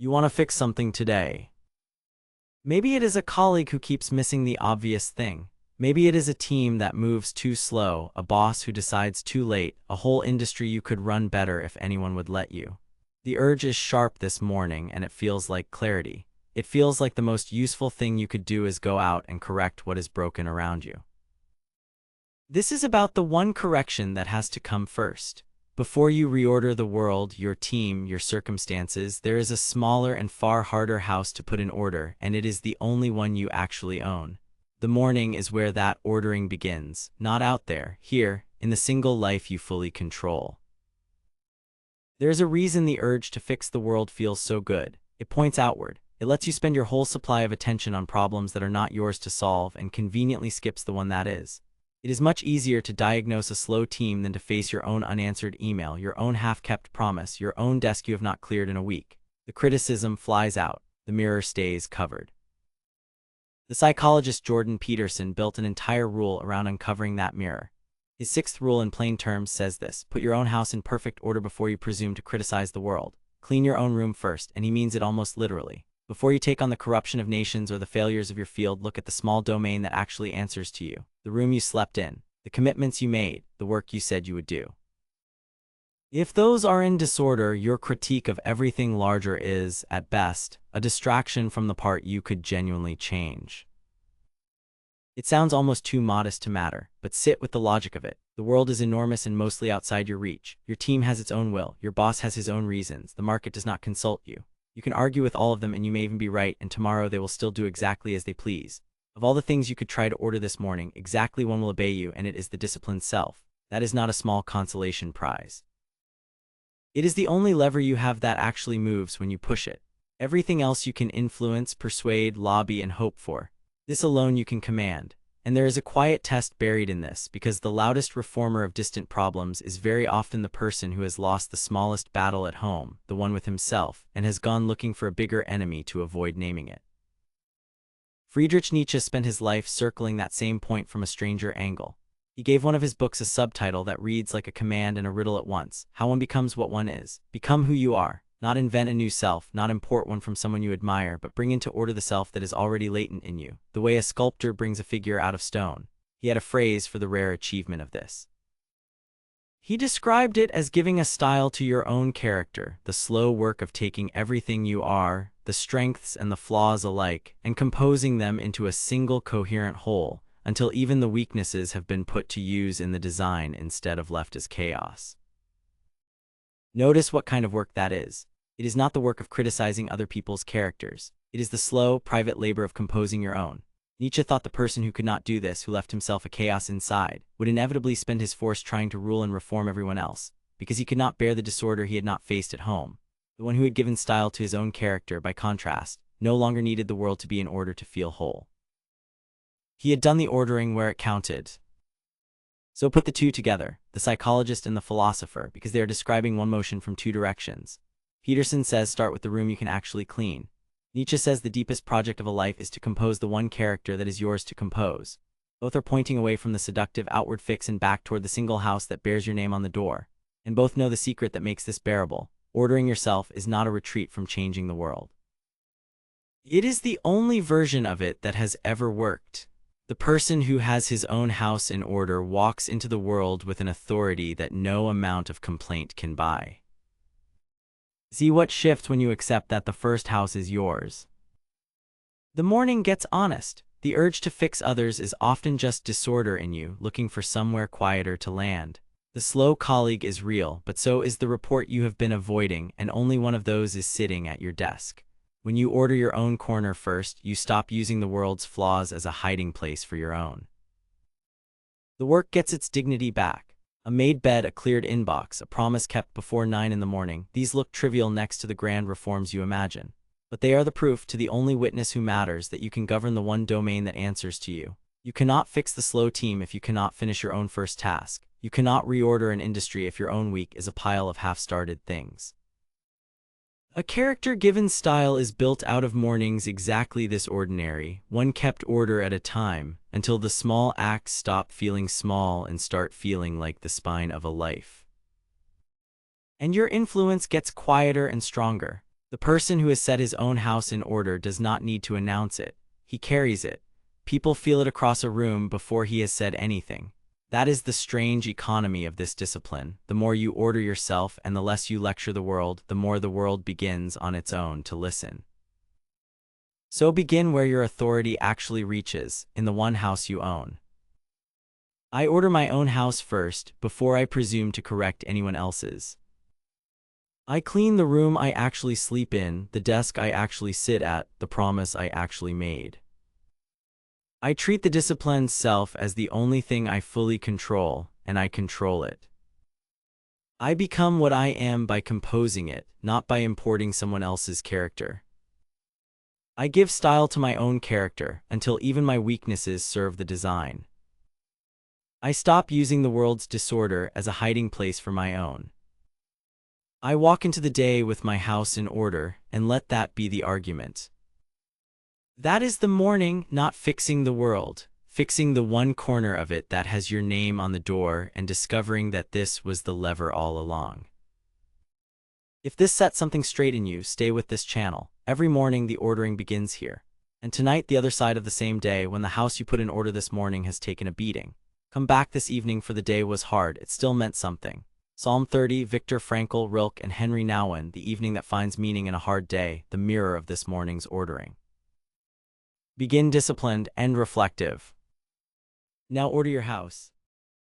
You want to fix something today. Maybe it is a colleague who keeps missing the obvious thing. Maybe it is a team that moves too slow, a boss who decides too late, a whole industry you could run better if anyone would let you. The urge is sharp this morning, and it feels like clarity. It feels like the most useful thing you could do is go out and correct what is broken around you. This is about the one correction that has to come first. Before you reorder the world, your team, your circumstances, there is a smaller and far harder house to put in order, and it is the only one you actually own. The morning is where that ordering begins, not out there, here, in the single life you fully control. There's a reason the urge to fix the world feels so good. It points outward. It lets you spend your whole supply of attention on problems that are not yours to solve and conveniently skips the one that is. It is much easier to diagnose a slow team than to face your own unanswered email, your own half-kept promise, your own desk you have not cleared in a week. The criticism flies out. The mirror stays covered. The psychologist Jordan Peterson built an entire rule around uncovering that mirror. His sixth rule in plain terms says this: put your own house in perfect order before you presume to criticize the world. Clean your own room first, and he means it almost literally. Before you take on the corruption of nations or the failures of your field, look at the small domain that actually answers to you. The room you slept in, the commitments you made, the work you said you would do. If those are in disorder, your critique of everything larger is, at best, a distraction from the part you could genuinely change. It sounds almost too modest to matter, but sit with the logic of it. The world is enormous and mostly outside your reach. Your team has its own will. Your boss has his own reasons. The market does not consult you. You can argue with all of them, and you may even be right, and tomorrow they will still do exactly as they please. Of all the things you could try to order this morning, exactly one will obey you, and it is the disciplined self. That is not a small consolation prize. It is the only lever you have that actually moves when you push it. Everything else you can influence, persuade, lobby, and hope for. This alone you can command. And there is a quiet test buried in this, because the loudest reformer of distant problems is very often the person who has lost the smallest battle at home, the one with himself, and has gone looking for a bigger enemy to avoid naming it. Friedrich Nietzsche spent his life circling that same point from a stranger angle. He gave one of his books a subtitle that reads like a command and a riddle at once: how one becomes what one is. Become who you are. Not invent a new self, not import one from someone you admire, but bring into order the self that is already latent in you, the way a sculptor brings a figure out of stone. He had a phrase for the rare achievement of this. He described it as giving a style to your own character, the slow work of taking everything you are, the strengths and the flaws alike, and composing them into a single coherent whole, until even the weaknesses have been put to use in the design instead of left as chaos. Notice what kind of work that is. It is not the work of criticizing other people's characters. It is the slow, private labor of composing your own. Nietzsche thought the person who could not do this, who left himself a chaos inside, would inevitably spend his force trying to rule and reform everyone else, because he could not bear the disorder he had not faced at home. The one who had given style to his own character, by contrast, no longer needed the world to be in order to feel whole. He had done the ordering where it counted. So put the two together, the psychologist and the philosopher, because they are describing one motion from two directions. Peterson says start with the room you can actually clean. Nietzsche says the deepest project of a life is to compose the one character that is yours to compose. Both are pointing away from the seductive outward fix and back toward the single house that bears your name on the door. And both know the secret that makes this bearable. Ordering yourself is not a retreat from changing the world. It is the only version of it that has ever worked. The person who has his own house in order walks into the world with an authority that no amount of complaint can buy. See what shifts when you accept that the first house is yours. The morning gets honest. The urge to fix others is often just disorder in you, looking for somewhere quieter to land. The slow colleague is real, but so is the report you have been avoiding, and only one of those is sitting at your desk. When you order your own corner first, you stop using the world's flaws as a hiding place for your own. The work gets its dignity back. A made bed, a cleared inbox, a promise kept before 9 in the morning. These look trivial next to the grand reforms you imagine. But they are the proof to the only witness who matters that you can govern the one domain that answers to you. You cannot fix the slow team if you cannot finish your own first task. You cannot reorder an industry if your own week is a pile of half-started things. A character-given style is built out of mornings exactly this ordinary, one kept order at a time, until the small acts stop feeling small and start feeling like the spine of a life. And your influence gets quieter and stronger. The person who has set his own house in order does not need to announce it. He carries it. People feel it across a room before he has said anything. That is the strange economy of this discipline. The more you order yourself and the less you lecture the world, the more the world begins on its own to listen. So begin where your authority actually reaches, in the one house you own. I order my own house first, before I presume to correct anyone else's. I clean the room I actually sleep in, the desk I actually sit at, the promise I actually made. I treat the disciplined self as the only thing I fully control, and I control it. I become what I am by composing it, not by importing someone else's character. I give style to my own character, until even my weaknesses serve the design. I stop using the world's disorder as a hiding place for my own. I walk into the day with my house in order, and let that be the argument. That is the morning, not fixing the world, fixing the one corner of it that has your name on the door and discovering that this was the lever all along. If this sets something straight in you, stay with this channel. Every morning the ordering begins here. And tonight the other side of the same day, when the house you put in order this morning has taken a beating. Come back this evening, for the day was hard, it still meant something. Psalm 30, Viktor Frankl, Rilke, and Henry Nouwen. The evening that finds meaning in a hard day, the mirror of this morning's ordering. Begin disciplined, end reflective. Now order your house.